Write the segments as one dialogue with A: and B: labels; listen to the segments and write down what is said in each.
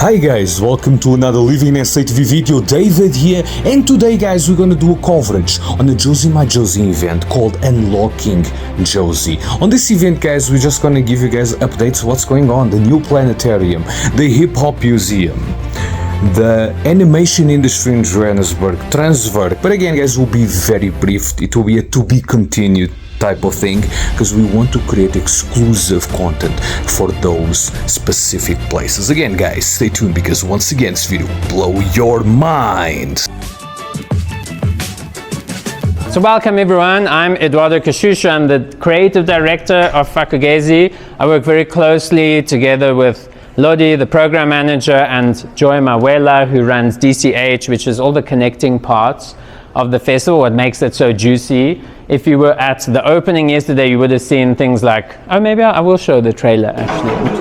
A: Hi guys, welcome to another LivinginSAtv video. David here, and today guys we're gonna do a coverage on the Josie Ma Josie event called Unlocking Josie. On this event guys, we're just gonna give you guys updates what's going on, the new Planetarium, the Hip Hop Museum, the animation industry in Johannesburg, Transverk. But again guys, it will be very brief, it will be a to be continued type of thing, because we want to create exclusive content for those specific places. Again guys, stay tuned, because once again this video will blow your mind.
B: So welcome everyone, I'm Eduardo Kashusha, I'm the creative director of Fakazi. I work very closely together with Lodi, the program manager, and Joy Mawela, who runs DCH, which is all the connecting parts of the festival, what makes it so juicy. If you were at the opening yesterday, you would have seen things like, oh, maybe I will show the trailer actually.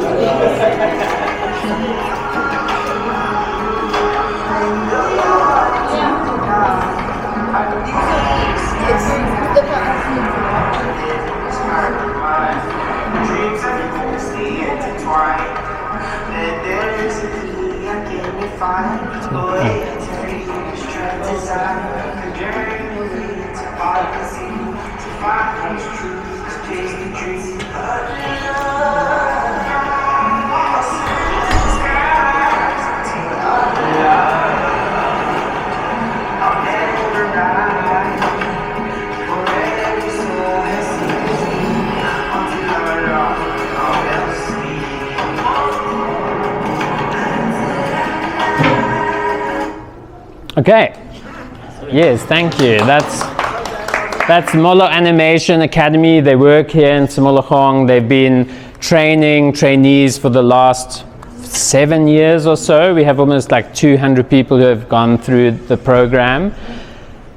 B: Okay. Yes, thank you. That's Molo Animation Academy. They work here in Simologong. They've been training trainees for the last 7 years or so. We have almost like 200 people who have gone through the program.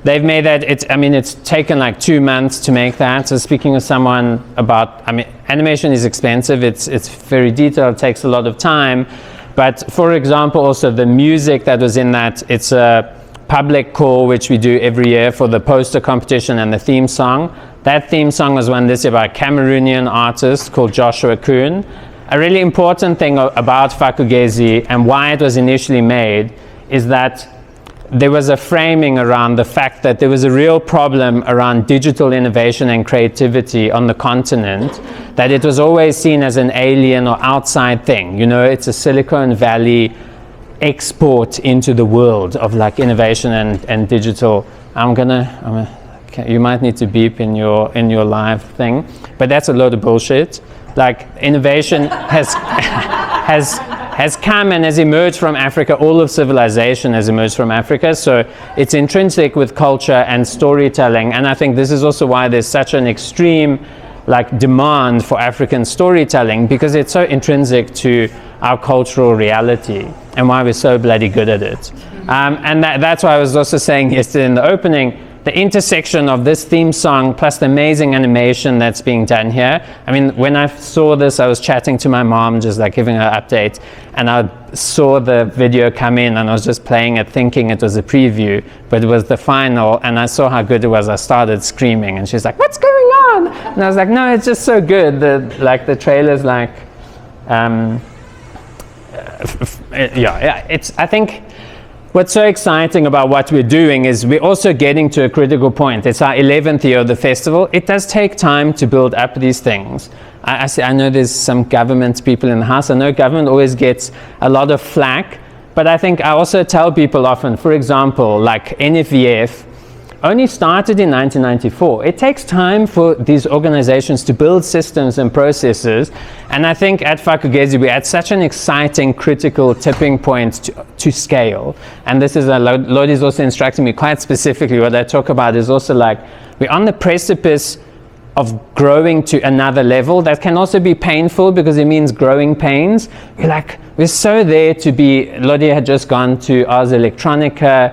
B: They've made that, it's taken like 2 months to make that. So speaking with someone about, animation is expensive. It's very detailed, it takes a lot of time. But for example, also the music that was in that, it's a public call which we do every year for the poster competition and the theme song. That theme song was won this year by a Cameroonian artist called Joshua Kuhn. A really important thing about Fakazi and why it was initially made is that there was a framing around the fact that there was a real problem around digital innovation and creativity on the continent, that it was always seen as an alien or outside thing. You know, it's a Silicon Valley export into the world of like innovation and digital. You might need to beep in your live thing, but that's a load of bullshit. Like innovation has come and has emerged from Africa. All of civilization has emerged from Africa. So it's intrinsic with culture and storytelling. And I think this is also why there's such an extreme demand for African storytelling, because it's so intrinsic to our cultural reality and why we're so bloody good at it. And that's why I was also saying yesterday in the opening, the intersection of this theme song plus the amazing animation that's being done here. When I saw this, I was chatting to my mom, just like giving her an update, and I saw the video come in and I was just playing it thinking it was a preview, but it was the final, and I saw how good it was. I started screaming and she's like, what's going on? And I was like, no, it's just so good. The trailer's I think what's so exciting about what we're doing is we're also getting to a critical point. It's our 11th year of the festival. It does take time to build up these things. I know there's some government people in the house. I know government always gets a lot of flack, but I think I also tell people often, for example, like NFVF only started in 1994. It takes time for these organizations to build systems and processes. And I think at Fakazi, we're at such an exciting, critical tipping point to scale. And this is, Lodi is also instructing me quite specifically. What I talk about is also we're on the precipice of growing to another level. That can also be painful because it means growing pains. We're so there to be, Lodi had just gone to Ars Electronica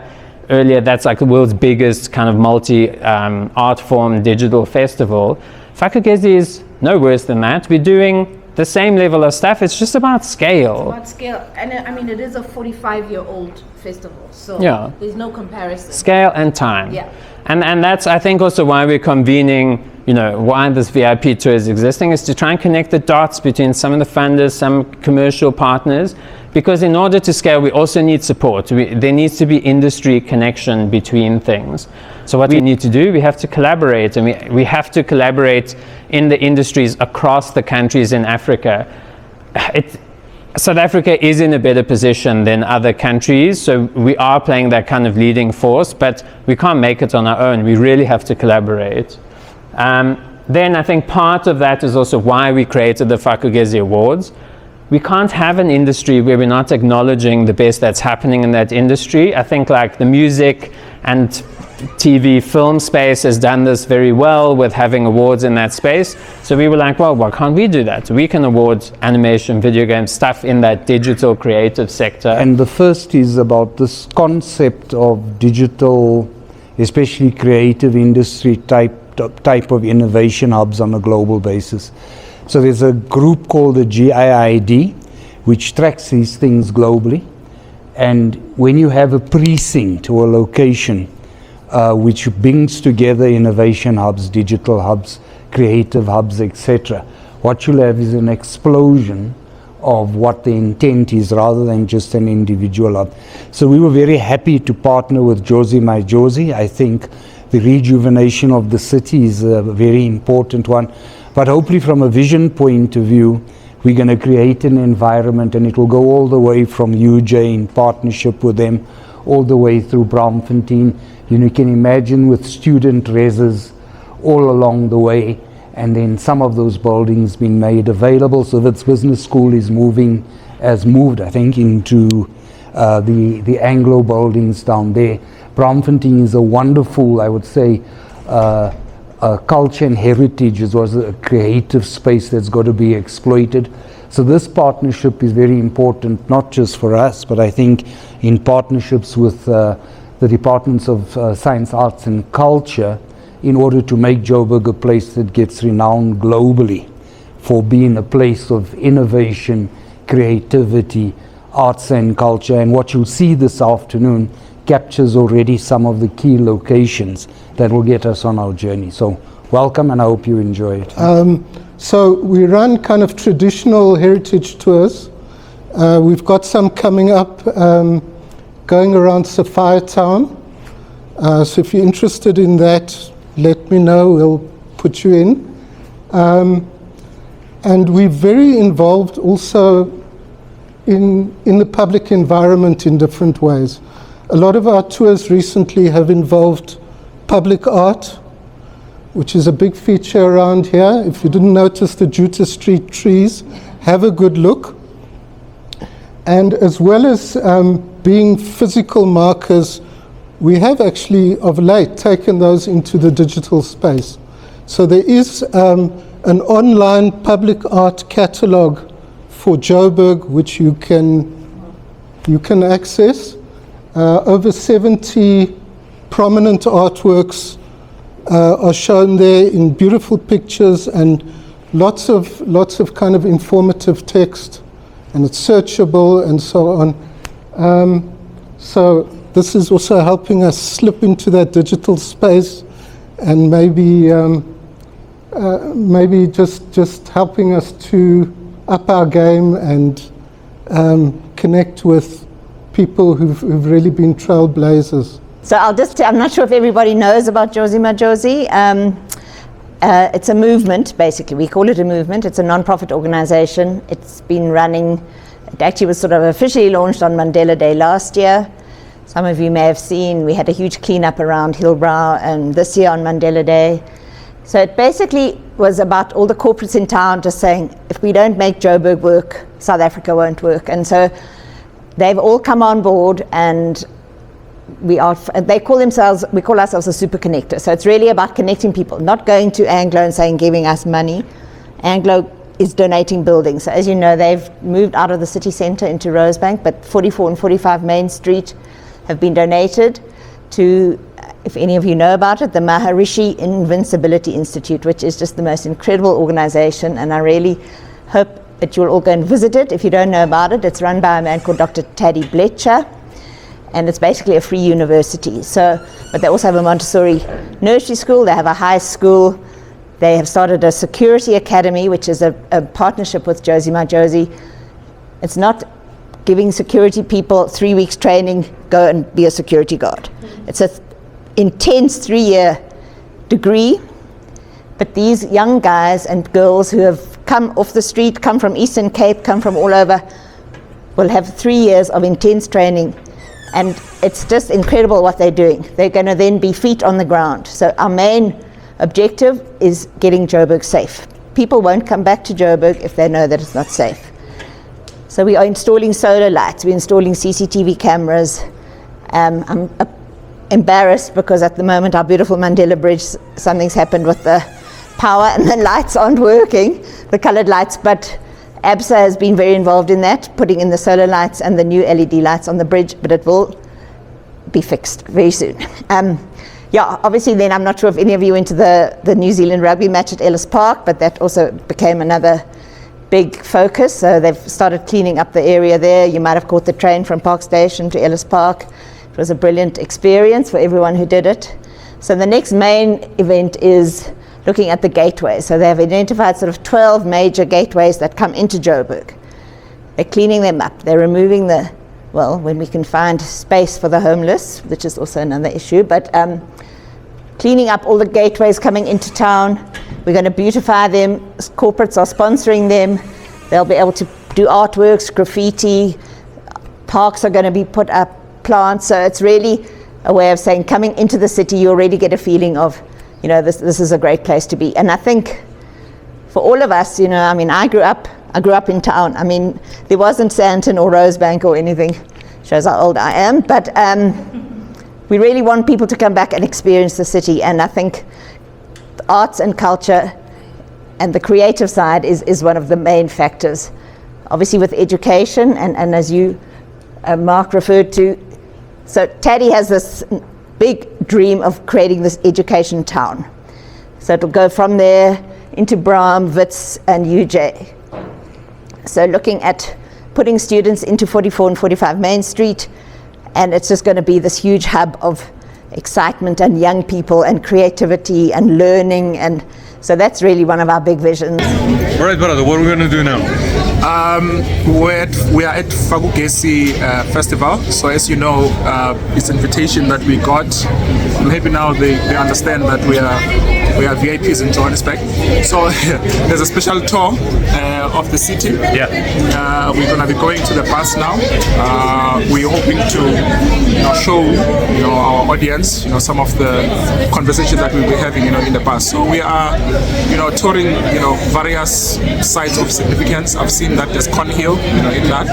B: earlier. That's the world's biggest kind of multi-art form digital festival. Fakazi is no worse than that. We're doing the same level of stuff. It's just about scale.
C: It's about scale. And it is a 45-year-old festival, so there's no comparison.
B: Scale and time.
C: Yeah.
B: And that's, I think, also why we're convening, why this VIP tour is existing, is to try and connect the dots between some of the funders, some commercial partners, because in order to scale, we also need support. There needs to be industry connection between things. So what we need to do, we have to collaborate, and we have to collaborate in the industries across the countries in Africa. South Africa is in a better position than other countries, so we are playing that kind of leading force, but we can't make it on our own. We really have to collaborate. Then I think part of that is also why we created the Fakazi Awards. We can't have an industry where we're not acknowledging the best that's happening in that industry. I think like the music and TV film space has done this very well with having awards in that space. So we were like, well, why can't we do that? We can award animation, video games, stuff in that digital creative sector.
D: And the first is about this concept of digital, especially creative industry type of innovation hubs on a global basis. So there's a group called the GIID, which tracks these things globally. And when you have a precinct or a location which brings together innovation hubs, digital hubs, creative hubs, etc., what you'll have is an explosion of what the intent is rather than just an individual hub. So we were very happy to partner with Josie Ma Josie. I think the rejuvenation of the city is a very important one. But hopefully from a vision point of view, we're going to create an environment, and it will go all the way from UJ in partnership with them, all the way through Braamfontein. You can imagine with student reses all along the way, and then some of those buildings being made available. So Wits Business School is moved, I think, into the Anglo buildings down there. Braamfontein is a wonderful, I would say, culture and heritage, as well as a creative space that's got to be exploited. So this partnership is very important, not just for us, but I think in partnerships with the Departments of Science, Arts and Culture, in order to make Joburg a place that gets renowned globally for being a place of innovation, creativity, arts and culture. And what you'll see this afternoon captures already some of the key locations that will get us on our journey. So welcome, and I hope you enjoy it.
E: So we run kind of traditional heritage tours. We've got some coming up going around Sapphire Town. So if you're interested in that, let me know, we'll put you in. And we're very involved also in the public environment in different ways. A lot of our tours recently have involved public art, which is a big feature around here. If you didn't notice the Jutta Street trees, have a good look. And as well as being physical markers, we have actually of late taken those into the digital space. So there is an online public art catalog for Joburg, which you can access. Over 70 prominent artworks are shown there in beautiful pictures and lots of kind of informative text, and it's searchable and so on. So this is also helping us slip into that digital space, and maybe just helping us to up our game and connect with people who've really been trailblazers.
F: So I'm not sure if everybody knows about Josie Ma Josie. It's a movement, basically. We call it a movement. It's a non-profit organization. It's been running, it actually was sort of officially launched on Mandela Day last year. Some of you may have seen, we had a huge cleanup around Hillbrow, and this year on Mandela Day. So it basically was about all the corporates in town just saying, if we don't make Joburg work, South Africa won't work. And so they've all come on board, and we call ourselves a super connector. So it's really about connecting people, not going to Anglo and saying, giving us money. Anglo is donating buildings. So as you know, they've moved out of the city centre into Rosebank, but 44 and 45 Main Street have been donated to, if any of you know about it, the Maharishi Invincibility Institute, which is just the most incredible organization, and I really hope that you'll all go and visit it. If you don't know about it, it's run by a man called Dr. Taddy Bletcher, and it's basically a free university. So, but they also have a Montessori nursery school, they have a high school, They have started a security academy, which is a partnership with Josie Ma Josie. It's not giving security people 3 weeks training, go and be a security guard. It's an intense 3-year degree, but these young guys and girls who have come off the street, come from Eastern Cape, come from all over, will have 3 years of intense training. And it's just incredible what they're doing. They're going to then be feet on the ground. So our main objective is getting Joburg safe. People won't come back to Joburg if they know that it's not safe. So we are installing solar lights, we're installing CCTV cameras. I'm embarrassed because at the moment our beautiful Mandela Bridge, something's happened with the power and the lights aren't working, the colored lights, but ABSA has been very involved in that, putting in the solar lights and the new LED lights on the bridge, but it will be fixed very soon. Yeah, obviously then I'm not sure if any of you went to the New Zealand rugby match at Ellis Park, but that also became another big focus. So they've started cleaning up the area there. You might have caught the train from Park Station to Ellis Park. It was a brilliant experience for everyone who did it. So the next main event is looking at the gateways. So they have identified sort of 12 major gateways that come into Joburg. They're cleaning them up. They're removing when we can find space for the homeless, which is also another issue, but cleaning up all the gateways coming into town. We're going to beautify them. Corporates are sponsoring them. They'll be able to do artworks, graffiti. Parks are going to be put up, plants. So it's really a way of saying, coming into the city, you already get a feeling of, this is a great place to be. And I think for all of us, I grew up in town. There wasn't Sandton or Rosebank or anything. Shows how old I am. But we really want people to come back and experience the city. And I think the arts and culture and the creative side is one of the main factors. Obviously with education, and as you, Mark, referred to, so Taddy has this big dream of creating this education town. So it'll go from there into Braam, Wits and UJ. So looking at putting students into 44 and 45 Main Street, and it's just going to be this huge hub of excitement and young people and creativity and learning, and so that's really one of our big visions.
A: All right, brother, what are we going to do now?
G: We are at Fagi Festival. So as you know, it's an invitation that we got. I'm happy now they understand that we are VIPs in Johannesburg. So there's a special tour of the city.
A: Yeah.
G: We're going to be going to the bus now. We're hoping to show our audience some of the conversations that we'll be having in the bus. So we are touring various sites of significance. I've seen that there's Cornhill in that.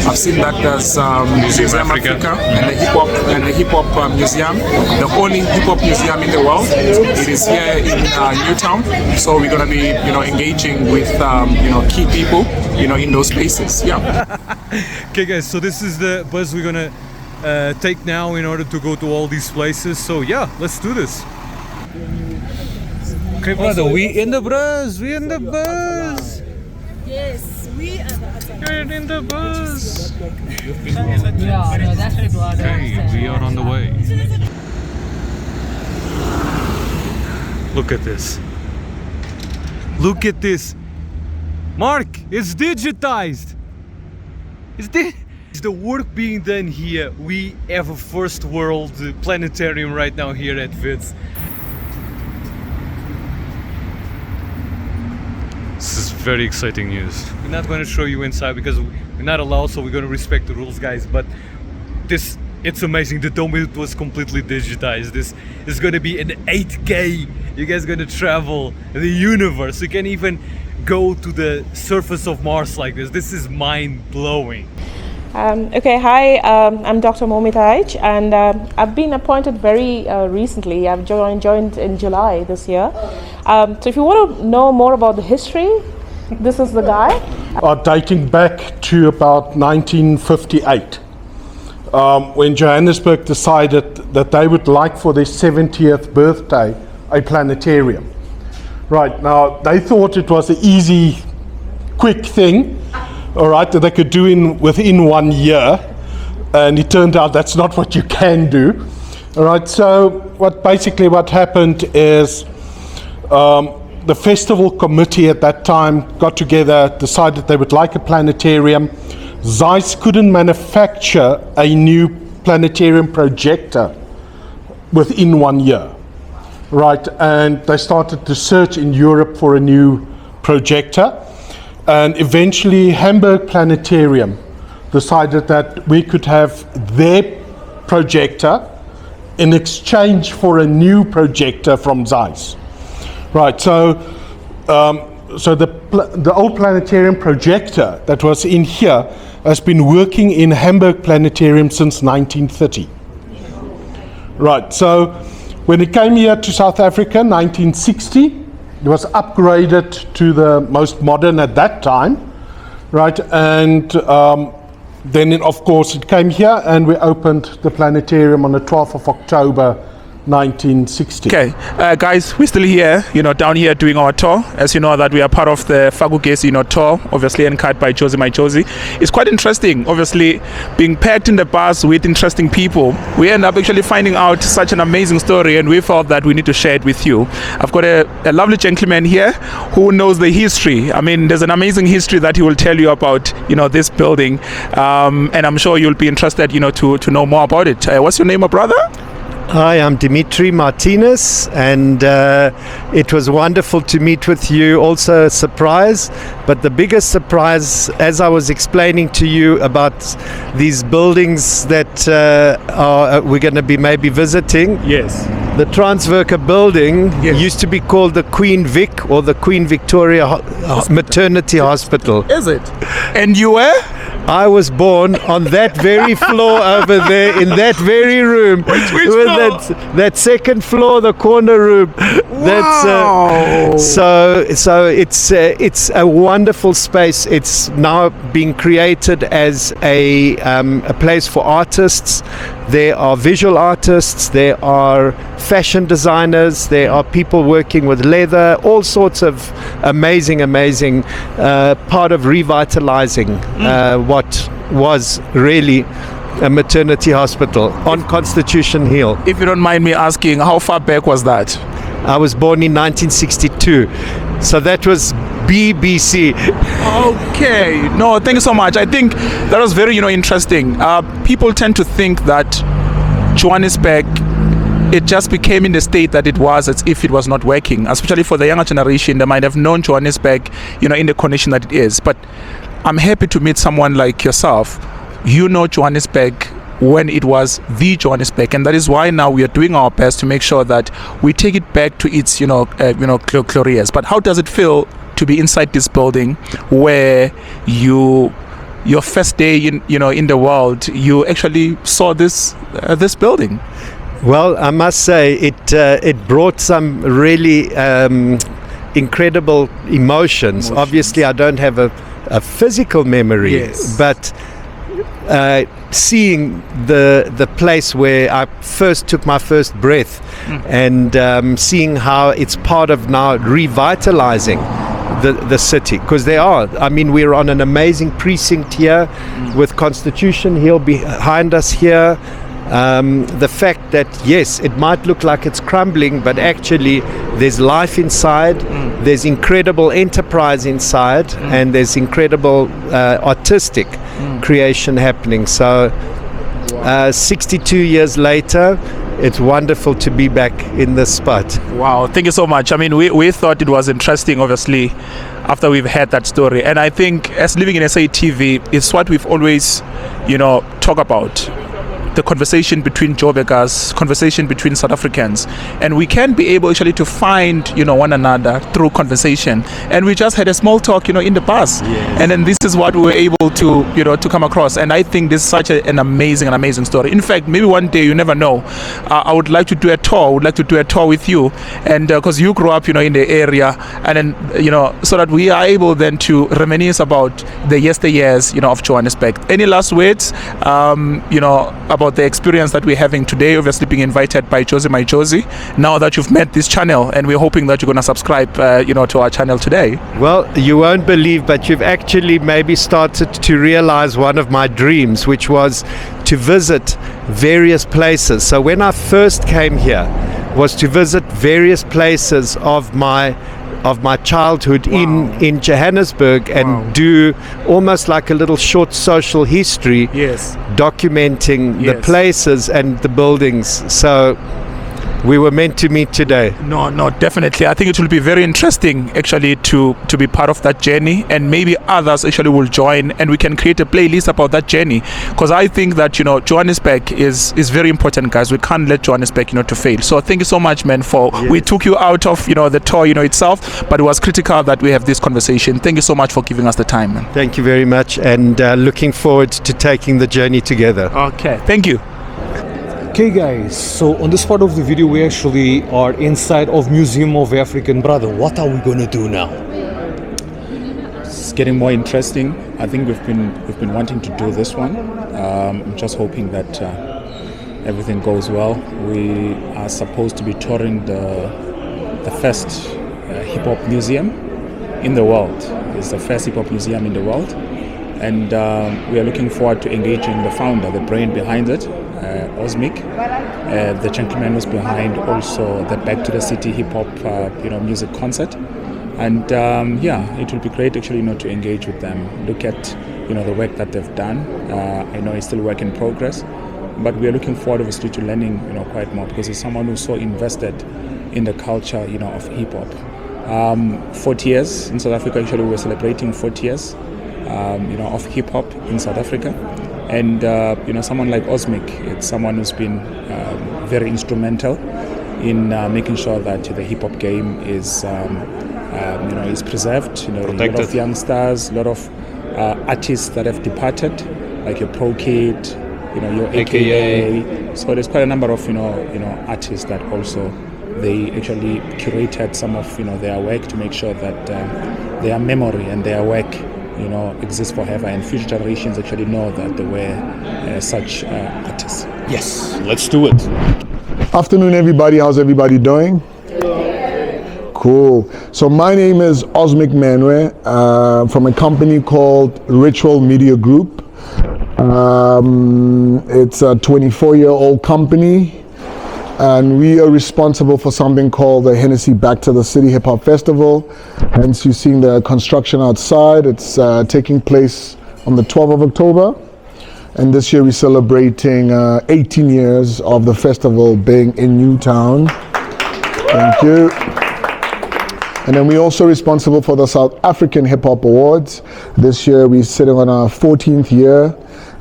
G: I've seen that there's Museum Africa and the hip hop museum, the only hip hop museum in the world. It is here in Newtown. So we're going to be engaging with key people in those spaces. Yeah.
A: Okay, guys. So this is the bus we're gonna take now in order to go to all these places. So yeah, let's do this. Okay, brother, we in the bus.
H: Yes, we are
A: We're in the bus.
H: Yeah, no, that's the one.
A: Okay, we are on the way. Look at this. Look at this. Mark, it's digitized. Is the work being done here? We have a first world planetarium right now here at Wits. This is very exciting news. We're not going to show you inside because we're not allowed, so we're going to respect the rules, guys. But it's amazing. The dome was completely digitized. This is going to be an 8K. You guys are going to travel the universe. You can even go to the surface of Mars like this. This is mind-blowing.
I: Okay, hi, I'm Dr. Momitaj, and I've been appointed very recently. I've joined in July this year. So if you want to know more about the history, this is the guy.
E: Dating back to about 1958, when Johannesburg decided that they would like for their 70th birthday a planetarium. Right, now they thought it was an easy, quick thing, all right, that they could do within 1 year, and it turned out that's not what you can do. All right, so what happened is the festival committee at that time got together, decided they would like a planetarium. Zeiss couldn't manufacture a new planetarium projector within 1 year, right? And they started to search in Europe for a new projector. And eventually Hamburg Planetarium decided that we could have their projector in exchange for a new projector from Zeiss. Right, so the old planetarium projector that was in here has been working in Hamburg Planetarium since 1930. Right, so when it came here to South Africa, 1960, it was upgraded to the most modern at that time, right? And then, of course, it came here and we opened the planetarium on the 12th of October, 1960.
G: Okay, guys, we're still here, down here doing our tour. As you know, that we are part of the Fagi tour, obviously encouraged by Josie Ma Josie. It's quite interesting, obviously, being packed in the bus with interesting people. We end up actually finding out such an amazing story, and we felt that we need to share it with you. I've got a lovely gentleman here who knows the history. I mean, there's an amazing history that he will tell you about, this building, and I'm sure you'll be interested, to know more about it. What's your name, my brother?
J: Hi, I'm Dimitri Martinez, and it was wonderful to meet with you. Also a surprise, but the biggest surprise, as I was explaining to you about these buildings that we're going to be maybe visiting.
G: Yes.
J: The Transworker building used to be called the Queen Vic or the Queen Victoria Maternity Hospital.
G: Is it? And you were?
J: I was born on that very floor over there, in that very room.
G: Which floor?
J: That second floor, the corner room.
G: Wow.
J: That's so it's a wonderful space. It's now being created as a place for artists. There are visual artists, there are fashion designers, there are people working with leather, all sorts of amazing part of revitalizing what was really a maternity hospital on Constitution Hill.
G: If you don't mind me asking, how far back was that?
J: I was born in 1962, so that was BBC.
G: Okay, no, thank you so much. I think that was very, interesting. People tend to think that Johannesburg, it just became in the state that it was as if it was not working, especially for the younger generation. They might have known Johannesburg, in the condition that it is. But I'm happy to meet someone like yourself. You know Johannesburg when it was the Johannesburg, and that is why now we are doing our best to make sure that we take it back to its, glorious. But how does it feel to be inside this building where your first day in the world, you actually saw this building?
J: Well, I must say it brought some really incredible emotions. Obviously, I don't have a physical memory, but seeing the place where I first took my first breath and seeing how it's part of now revitalizing the city, because we're on an amazing precinct here with Constitution Hill behind us here. The fact that yes, it might look like it's crumbling, but actually there's life inside, there's incredible enterprise inside, and there's incredible artistic creation happening. So 62 years later, it's wonderful to be back in this spot.
G: Wow, thank you so much. I mean, we thought it was interesting, obviously, after we've heard that story. And I think as LivinginSAtv, it's what we've always, talk about. The conversation between Joburgers, conversation between South Africans, and we can be able actually to find one another through conversation. And we just had a small talk in the bus, and then this is what we were able to to come across. And I think this is such an amazing story. In fact, maybe one day, you never know, I would like to do a tour. I would like to do a tour with you, and because you grew up in the area, and then so that we are able then to reminisce about the yesteryears of Johannesburg. Any last words about the experience that we're having today, obviously being invited by Josie Ma Josie, now that you've met this channel, and we're hoping that you're going to subscribe to our channel today?
J: Well, you won't believe, but you've actually maybe started to realize one of my dreams, which was to visit various places. So when I first came here was to visit various places of my of my childhood in Johannesburg and do almost like a little short social history, documenting the places and the buildings. So we were meant to meet today.
G: No, definitely. I think it will be very interesting actually to be part of that journey, and maybe others actually will join, and we can create a playlist about that journey, because I think that Johannesburg is very important, guys. We can't let Johannesburg to fail. So thank you so much, man, for we took you out of the tour itself, but it was critical that we have this conversation. Thank you so much for giving us the time, man.
J: Thank you very much, and looking forward to taking the journey together.
G: Okay, thank you.
A: Okay guys, so on this part of the video we actually are inside of Museum of African Brother. What are we gonna do now?
K: It's getting more interesting. I think we've been wanting to do this one. I'm just hoping that everything goes well. We are supposed to be touring the first hip hop museum in the world. It's the first hip hop museum in the world, and we are looking forward to engaging the founder, the brain behind it. Osmic, the gentleman who's behind also the Back to the City hip hop music concert, and it will be great actually to engage with them, look at the work that they've done. I know it's still work in progress, but we are looking forward obviously to learning quite more, because he's someone who's so invested in the culture of hip hop. 40 years in South Africa. Actually, we're celebrating 40 years of hip hop in South Africa. And someone like Osmic, it's someone who's been very instrumental in making sure that the hip hop game is is preserved. A lot of youngsters, a lot of artists that have departed, like your Pro Kid, your AKA. So there's quite a number of artists that also they actually curated some of their work to make sure that their memory and their work exists forever, and future generations actually know that there were such artists.
A: Yes, let's do it.
L: Afternoon, everybody. How's everybody doing? Cool. So my name is Osmic Manwe from a company called Ritual Media Group. It's a 24-year-old company, and we are responsible for something called the Hennessy Back to the City Hip Hop Festival. Hence, you're seeing the construction outside. It's taking place on the 12th of October. And this year we're celebrating 18 years of the festival being in Newtown. Thank you. And then we're also responsible for the South African Hip Hop Awards. This year we're sitting on our 14th year.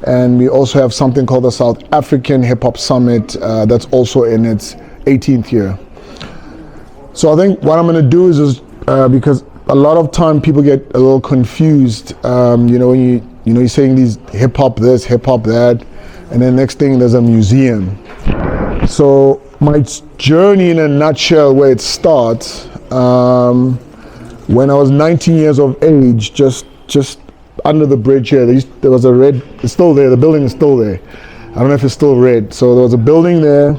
L: And we also have something called the South African Hip Hop Summit that's also in its 18th year. So I think what I'm going to do is because a lot of time people get a little confused, when you're saying these hip hop this, hip hop that, and then next thing there's a museum. So my journey in a nutshell, where it starts, when I was 19 years of age, just under the bridge here, there was a red, it's still there, the building is still there. I don't know if it's still red. So there was a building there,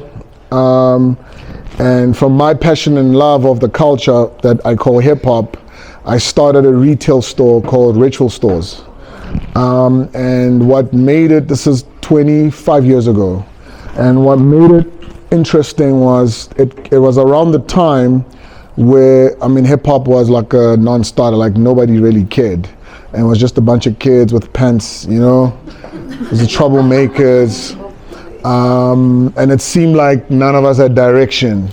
L: and from my passion and love of the culture that I call hip hop, I started a retail store called Ritual Stores. And what made it, this is 25 years ago, and what made it interesting was it was around the time where, hip hop was like a non-starter, like nobody really cared. And it was just a bunch of kids with pants, it was the troublemakers. And it seemed like none of us had direction.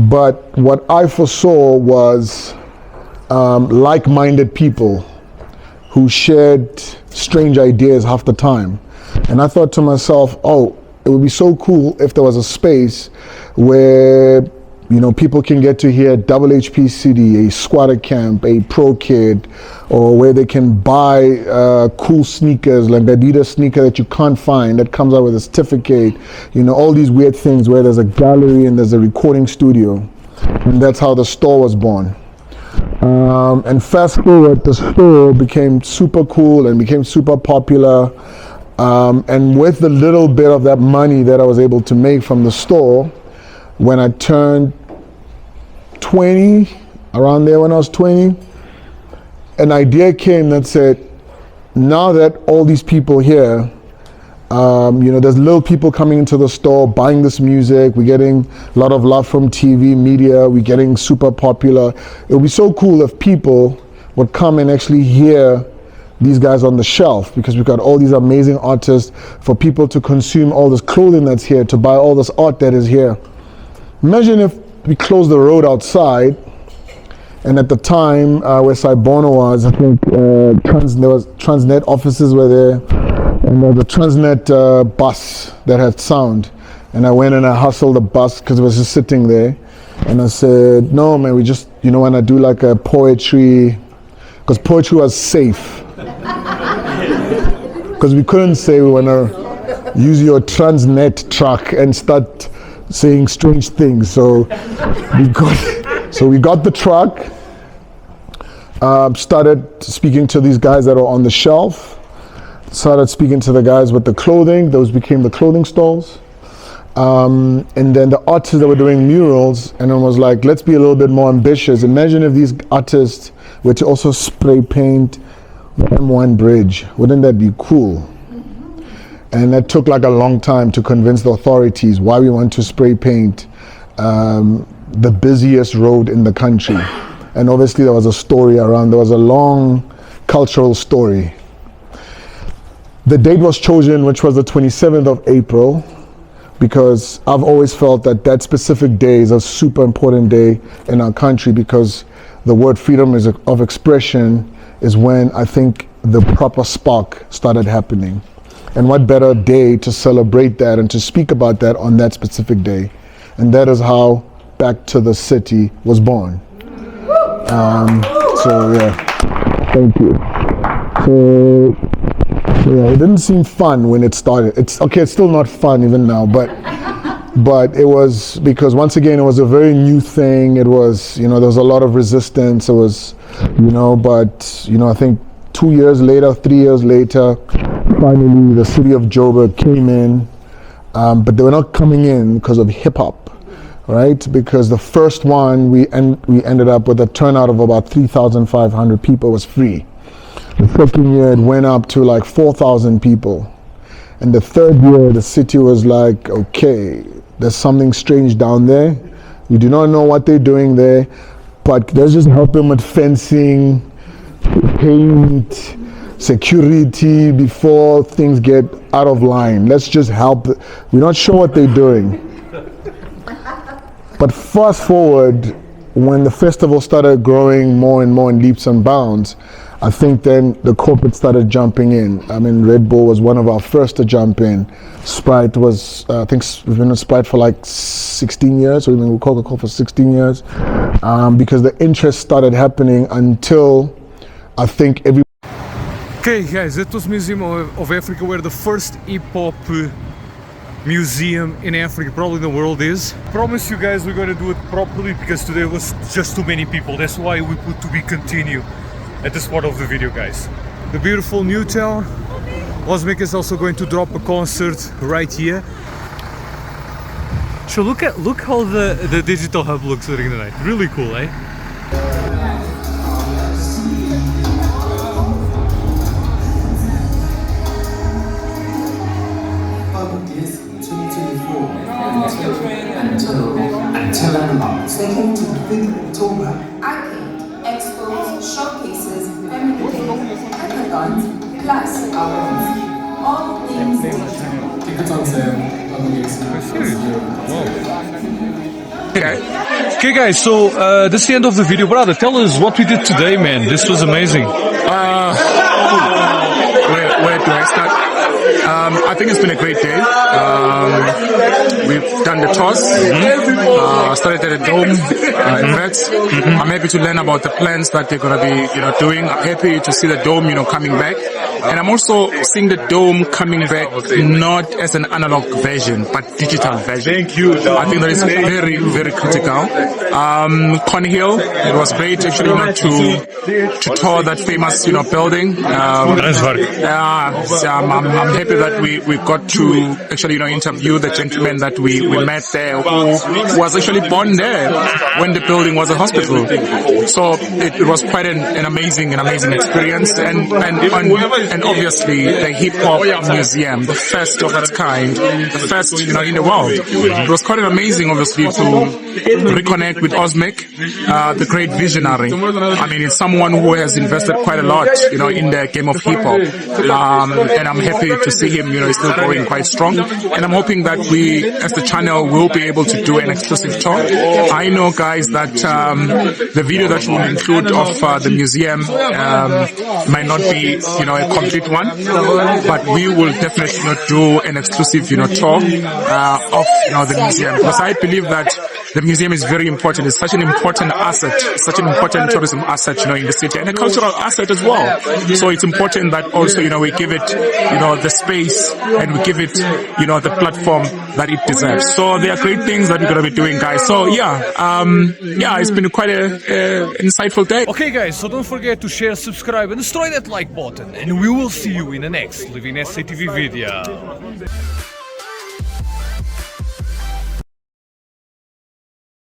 L: But what I foresaw was like-minded people who shared strange ideas half the time. And I thought to myself, it would be so cool if there was a space where people can get to hear double HPCD, a squatter camp, a Pro Kid, or where they can buy cool sneakers, like the Adidas sneaker that you can't find, that comes out with a certificate, all these weird things where there's a gallery and there's a recording studio. And that's how the store was born. And fast forward, the store became super cool and became super popular. And with the little bit of that money that I was able to make from the store, when I turned 20, around there when I was 20, an idea came that said, now that all these people here There's little people coming into the store, buying this music. We're getting a lot of love from TV, media. We're getting super popular. It would be so cool if people would come and actually hear these guys on the shelf, because we've got all these amazing artists, for people to consume all this clothing that's here, to buy all this art that is here. Imagine if we closed the road outside, and at the time where Saibono was, I think there was Transnet offices were there, and there was a Transnet bus that had sound. And I went and I hustled the bus because it was just sitting there. And I said, no man, we just, when I do like a poetry, because poetry was safe. Because we couldn't say we want to use your Transnet truck and start saying strange things. So we got the truck, started speaking to these guys that are on the shelf, started speaking to the guys with the clothing. Those became the clothing stalls. And then the artists that were doing murals, and it was like, let's be a little bit more ambitious. Imagine if these artists were to also spray paint the M1 bridge. Wouldn't that be cool? And that took like a long time to convince the authorities why we want to spray paint the busiest road in the country. And obviously there was a story around, there was a long cultural story. The date was chosen, which was the 27th of April, because I've always felt that that specific day is a super important day in our country, because the word freedom of expression is when I think the proper spark started happening. And what better day to celebrate that and to speak about that on that specific day. And that is how Back to the City was born. So yeah, thank you. So yeah, it didn't seem fun when it started. It's still not fun even now, but it was, because once again it was a very new thing. It was, there was a lot of resistance. It was, but I think 2 years later, 3 years later, finally the city of Joburg came in, but they were not coming in because of hip hop, right? Because the first one we ended up with a turnout of about 3,500 people. It was free. The second year it went up to like 4,000 people. And the third year the city was like, okay, there's something strange down there. We do not know what they're doing there, but let's just help them with fencing, paint, security before things get out of line. Let's just help. We're not sure what they're doing. But fast forward, when the festival started growing more and more in leaps and bounds, I think then the corporate started jumping in. I mean, Red Bull was one of our first to jump in. Sprite was, I think we've been with Sprite for like 16 years, or we've been with Coca-Cola for 16 years, because the interest started happening until I think every...
A: Okay guys, that was Museum of Africa, where the first hip-hop museum in Africa, probably in the world, is. Promise you guys we're gonna do it properly, because today was just too many people. That's why we put to be continue at this part of the video, guys. The beautiful Newtown. Osmic is also going to drop a concert right here. So look how the digital hub looks during the night. Really cool, eh?
M: Taking to the 5th of October. Arcade, expos, showcases, family days, hackathons, plus awards. All things digital. Tickets on
A: sale. Okay guys, so this is the end of the video. Brother, tell us what we did today, man. This was amazing.
G: Where do I start? I think it's been a great day. We've done the tours, started at the dome, I'm happy to learn about the plans that they're going to be, doing. I'm happy to see the dome, coming back. And I'm also seeing the dome coming back not as an analog version, but digital version. Thank you. I think that is very, very critical. Cornhill, it was great actually, to tour that famous, building. I'm happy that we got to actually, interview the gentleman that we met there, who was actually born there when the building was a hospital. So it was quite an amazing experience. And and obviously the hip hop museum, the first of its kind, the first in the world. It was quite amazing, obviously, to reconnect with Osmic, the great visionary. I mean, it's someone who has invested quite a lot, in the game of hip hop, and I'm happy to see him, still going quite strong. And I'm hoping that we, as the channel, will be able to do an exclusive talk. I know, guys, that the video that will include of the museum might not be, a complete one, but we will definitely do an exclusive, talk of the museum, because I believe that the museum is very important. It's such an important asset, such an important tourism asset, in the city, and a cultural asset as well. So it's important that also, we give it, the space, and we give it, the platform that it deserves. So there are great things that we're going to be doing, guys. So it's been quite an insightful day.
N: Okay, guys, so don't forget to share, subscribe, and destroy that like button, and we will see you in the next LivinginSAtv video.